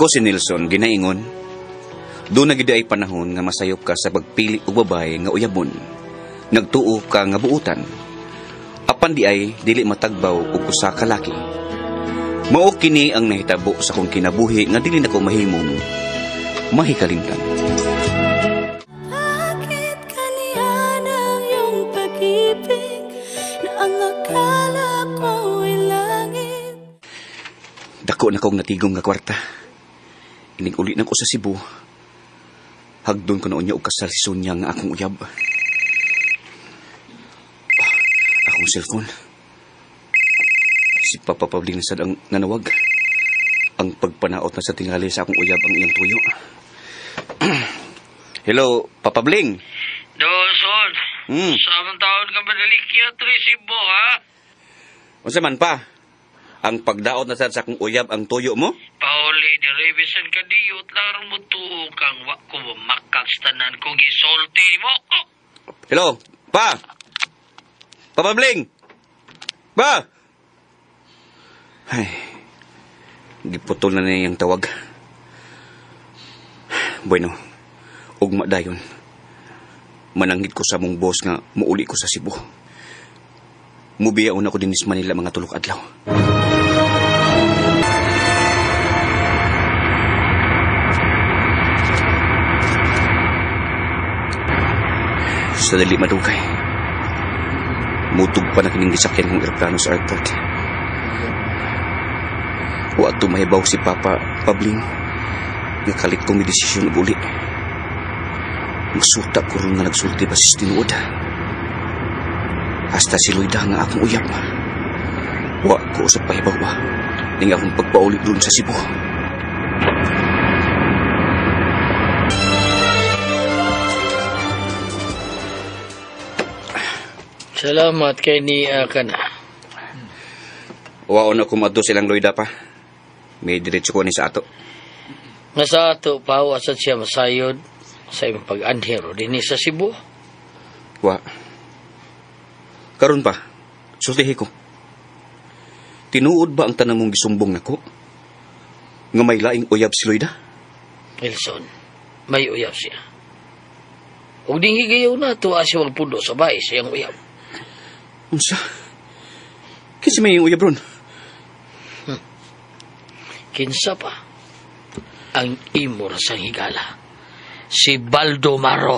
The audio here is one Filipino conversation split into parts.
Ako si Nelson, ginaingon. Doon na gid ay panahon nga masayop ka sa pagpili og babae nga uyabon. Nagtuo ka nga buutan. Apan di ay dili matagbaw og usa ka laki. Mao kini ang nahitabo sa kong kinabuhi nga dili nako mahimong mahikalimtan. Bakit kaniya ng iyong pag-ibig na ang akala ko'y langit? Dako na kong natigong nga kwarta. Ining uli na ko sa Cebu. Hagdon ko noon niya og kasal si Sonia nga akong uyab. Akong cellphone. Si Papa Pabling na sad ang nanawag. Ang pagpanaot na sa tingali sa akong uyab ang iyang tuyo. Hello, Papa Bling. Dawson, samang taon ka ba nalikyat resibo, ha? Unsa man pa? Ang pagdaot na sad sa akong uyab ang tuyo mo? Pauli, di revision ka diyot lang mo tuo kang wak ko makakstanan kong isolti mo. Oh. Hello, Pa! Papa Bling! Pa! Ay, giputol na niya yung tawag. Bueno, ugma dayon. Mananghid ko sa mong boss nga muuli ko sa Cebu. Mubiyaon ako din sa Manila mga tulok adlaw. Sa dali madugay. Mutog pa na kining gisakyan kong aeroplano sa airport. Wa ato mahibaw si Papa Pabling nga kalit kong may desisyon uli. Masuta ko rin nga nagsulti ba si tinuod. Hasta si Loida nga akong uyab. Wa ko sa pahibaw ba ning akong pagpauli doon sa Cebu. Salamat kay ni ka na. Waon ako madto silang Loida pa. May diretso ko ni sa ato. Nga sa ato, pahawasan siya masayod sa imong pag-anhero din sa Cebu. Wa. Karon pa, sultihi ko. Tinuod ba ang tanang mong gisumbong nako? Nga may laing uyab si Loida? Wilson, may uyab siya. Huwag ding higayaw na ito asya wang pundo sa bahay siyang uyab. Unsa? Kasi may uyab ron. Kinsa pa ang imo sang higala? Si Baldo Maro.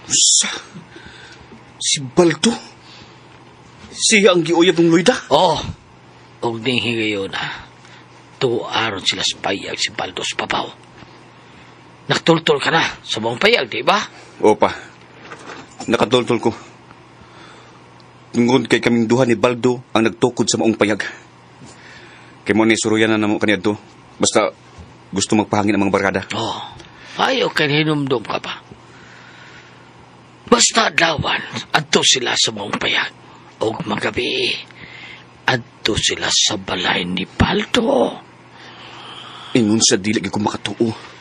Unsa? Si Baldo? Siya ang giuyab ng Loida? Oh, huwag ding higayaw na. Tuaron sila sa payag si Baldo sa papaw. Naktultol ka na sa buong payag, di ba? Opa. Nakatultol ko. Tungod kay kaming duha ni Baldo ang nagtukod sa maong payag. Kay mo ni suruyan na namo kaniadto. Basta gusto magpahangin ang mga barkada. Oh, ayaw kay hinumdum ka pa. Basta dawan, adto sila sa maong payag. O magabi, adto sila sa balay ni Baldo. Ingon sa dili ko makatuo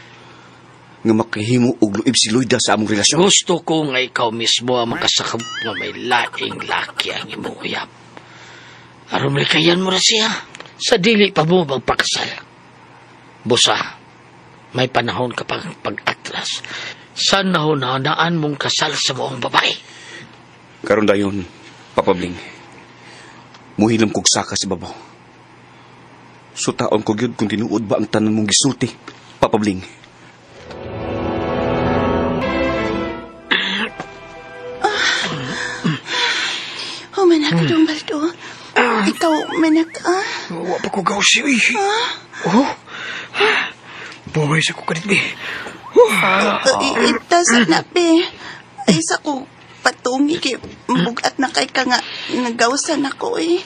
nga makahimo og luib si Loida sa among relasyon. Gusto ko nga ikaw mismo ang makasakab nga may laing laki ang imong uyab. Aron malikayan mo na siya sa dili pa mo magpakasal. Busa, may panahon ka pang pag-atras. Sa nahunaan mong kasal sa moong babae. Karon dayon, Papa Bling. Muhilam kog saka si babaw. Sutaon ko gyud kung tinuod ba ang tanan mong gisulti, Papa Bling. Manak ka dong, Baldo. Ikaw, manak ka. Wa pa ko gawsi, uy. Oh? Buhay sa ko kanit, Itas na, be. Ay, sa ko patungi kay bugat na kay ka nga nagawsan ako, eh.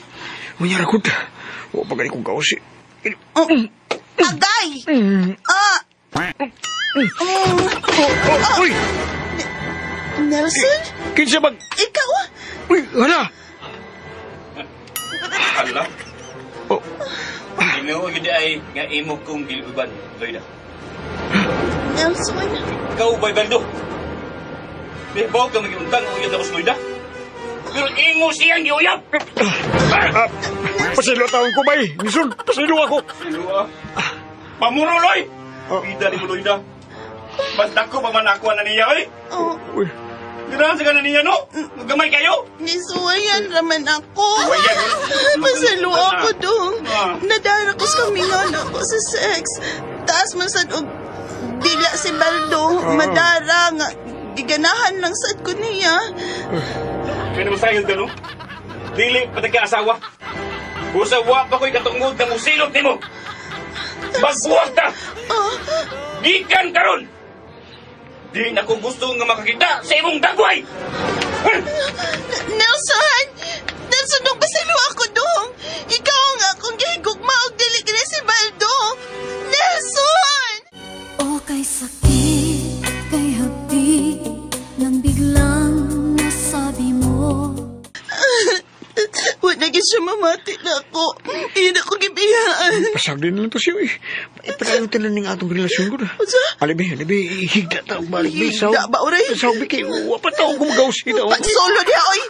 Manyara ko ta. Wa pa gani ko gawsi. Agay! Uy! Nelson? Kinsa bag... Ikaw? Uy, hala! Hala? Oh. Ino gid ay nga imo kong giluban, Loida. Nelson? Ikaw ba'y Baldo? May bawa ka mag-iuntang uyab na Loida? Pero imo siyang giuyab! Pasilo taon ko, bay. Nison, pasilo ako. Silua? Pamuruloy! Pida ni mo, Loida. Basta ko pa man ako na niya, oy. Oh, Uy, Ganahan sa ka na niya, no? Magamay kayo. nisuwayan raman ako. Suwayan. Pasalo ako dong. Ah. Nadara ko sa kamingan ako sa sex. Taas man sad og dila si Baldo. Madara nga. Giganahan lang sad ko niya. Kaya naman sa'yo, no? Dili, patag ka asawa. Usawa pa ko'y katungod na musilot ni mo. Magbuwag ta! Gikan karon. Di na ko gusto nga makakita sa imong dagway! Nelson! Nelson, nung pasalo ako dong. Ikaw ang akong gihigugma og dili kini si Baldo. Nelson! O kay sakit, kay hapdi, nang biglang nasabi mo. Wala na siya mamati na ako. Iyan ako gibiyaan. pasag din lang to siya, eh. Ipadayon tayo ng atong relasyon ko na. Unsa? Alibi, higda ta, balik, be. Higda ba, oray? Sabi kay, wapat ako gumagaw siya. Pagsolo niya, oy!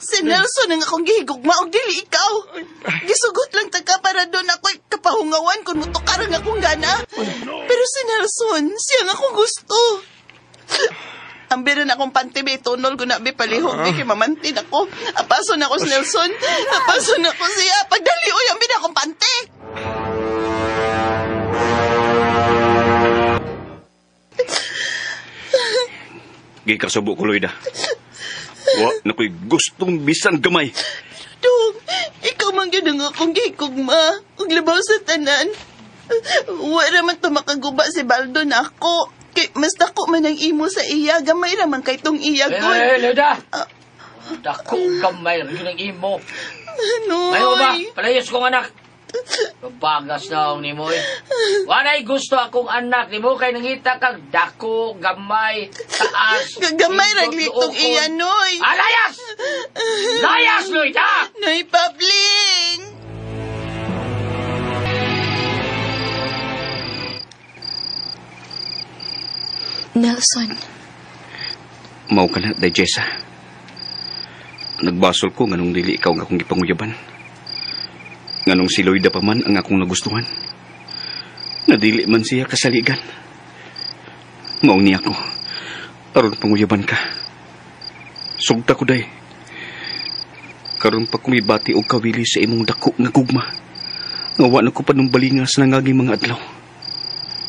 Si Nelson ang akong gihigugma og dili ikaw. Gisugot lang taga para doon ako'y kapahungawan kung mutukarang akong gana. Pero si Nelson, siya ang akong gusto. Ang biro na akong pantibi, tunol ko na be palihog, be, kay mamantin ako. Apaso na ako si Nelson. Apaso na ako siya. Pagdali, oy, ang biro akong panti. Gikasubo ko, Loida. Wa na ko'y gustong bisan gamay. Dong, ikaw man yun ang akong gihigugma. Ug labaw sa tanan. Wala man to makaguba si Baldo na ako. Kay mas dako man ang imo sa iya, gamay raman kay tong iya gud. Loida! Dako gamay rin ang imo. Noy. Mayo ba? Palayos kong anak. Pabagas na ang nimo eh. Wanay gusto akong anak nimo kay nangita kag dako, gamay, taas. Gagamay ragli tong iya, Noy. Alayas! Layas, Loida! Noy, Pabling. Nelson, Mao ka na, Jessa. Nagbasol ko nganong dili ikaw nga akong gipanguyaban. Nganong si Loida pa man ang akong nagustuhan. Nadili man siya kasaligan. Mao niya ako. Aron panguyaban ka. Sugta ko day. Karon pa kumibati og kawili sa imong dako nga gugma. Nga na ko panumbalinga sa nangaging mga adlaw.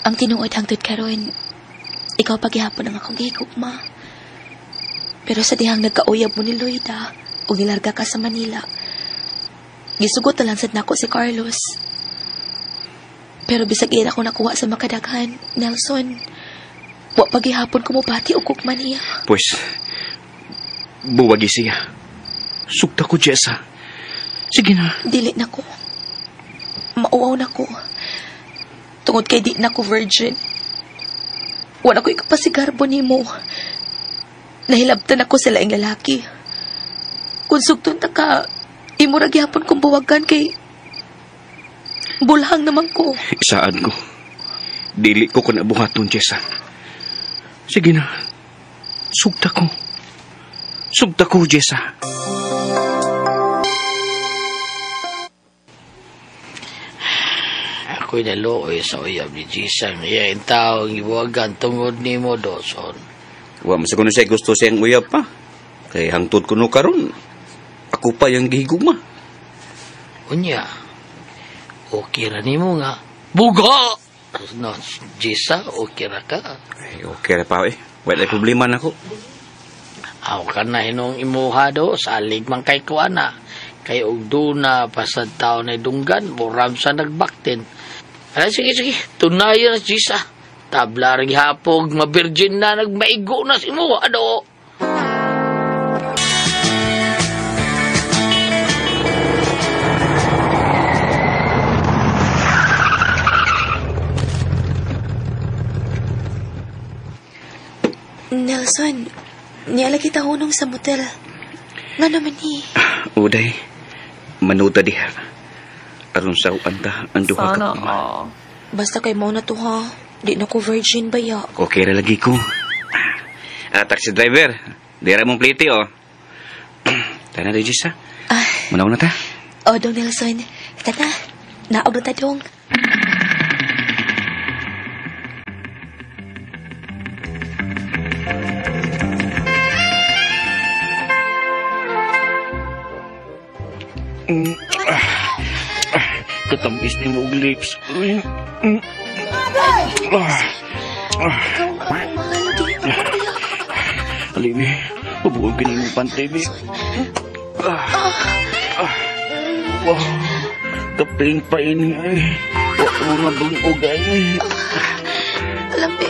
ang tinuod hangtod karon, ikaw paghihapon ang akong gihigugma. Pero sa dihang nagkauyab mo ni Loida o nilarga ka sa Manila, gisugot na lang sad nako si Carlos. Pero bisag ira ko nakuha sa makadaghan, Nelson, wa paghihapon ko mobati og kukma niya. Pues, buwagi siya. Sugta ko, Jessa. Sige na. Dili na ko. Mauwaw na ko. Tungod kay di na ko virgin. Wala ko ikapasigarbo ni mo. Nahilabtan ako sa laing lalaki. Kung sugton ta ka, imurag yapon kong buwagan kay bulhang naman ko. Isaan ko. Dili ko kanabuhaton, Jessa. Sige na. Sugta ko. Sugta ko, Jessa. Ako'y naluoy sa uyab ni Jisang. Iya yung taong ibuwagan tungod ni mo, Dawson. Wa man sa kuno siya gusto siyang uyab pa. Kay hangtod kuno karon. Ako pa yung gihigugma. Unya, okay ra ni mo nga. Buga! No, Jisa, okay ra ka. Ay, okay ra pa eh. Wala problema na ko. Aw ka na hinong imuha do, salig man kay kuana. Kay og duna pasad tao na dunggan, buram sa nagbaktin. Ay, sige, tunayan na Jisa. Tabla rin hapog, mabirgin na, nagmaigo na si mo, ano? Nelson, niyalagi tahunong sa motel. Nga naman ni. Uday, manuta diha. Aron sa anta ang duha ka kuma. Basta kay mo na to ha. Di na ko virgin ba ya? Okay ra lagi ko. Taxi driver, dira mong pliti oh. Tana di Jessa. Manaw na ta. O, Dong Nelson. Tata, naog na ta, Dong. Katamis ni mo og lips. Ikaw nga ang mahal, dili mo ko kuya. Alibi, pabuog ka mo pantay, bi. Wow, kaping pain ay. Wala mo nga bungog ay. Lambi.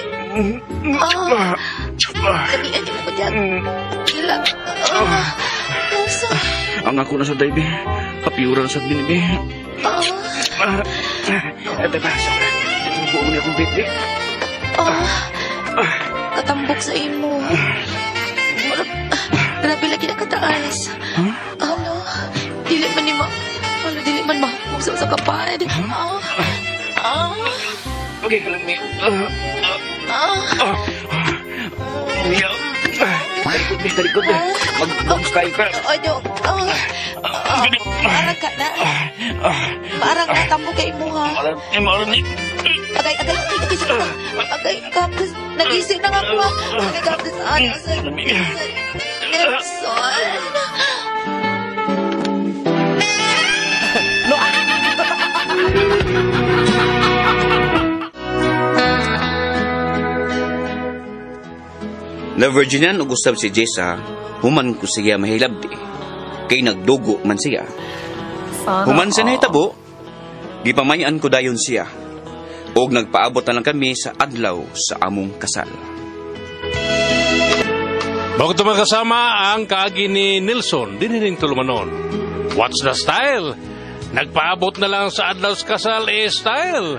Kamian mo ko dyan. Gila. Nasa. Ang ako na sa day, bi. Kapiuran sa binibi. Ate ba, buong niya akong biti. Katambok sa imo. Grabe lagi na kataas. Ano? Dili man ni dili man mahukog sa kapad. Okay ka lang, mi. Talikod. Mag-bounce tayo ka. Ano? Parang ka na. Parang natambok kay imo, ha? Parang ni. Agay, kapos, nagising na nga ko, ha? Agay, kapos, Nelson. Na virginan o gustab si Jessa, human ko siya mahilabdi. Kay nagdugo man siya. Human sa nahitabo, gipamayan ko dayon siya. Og nagpaabot na lang kami sa adlaw sa among kasal. Bago ito magkasama ang kaagi ni Nilson, dinining tulumanon. What's the style? Nagpaabot na lang sa adlaw sa kasal, style.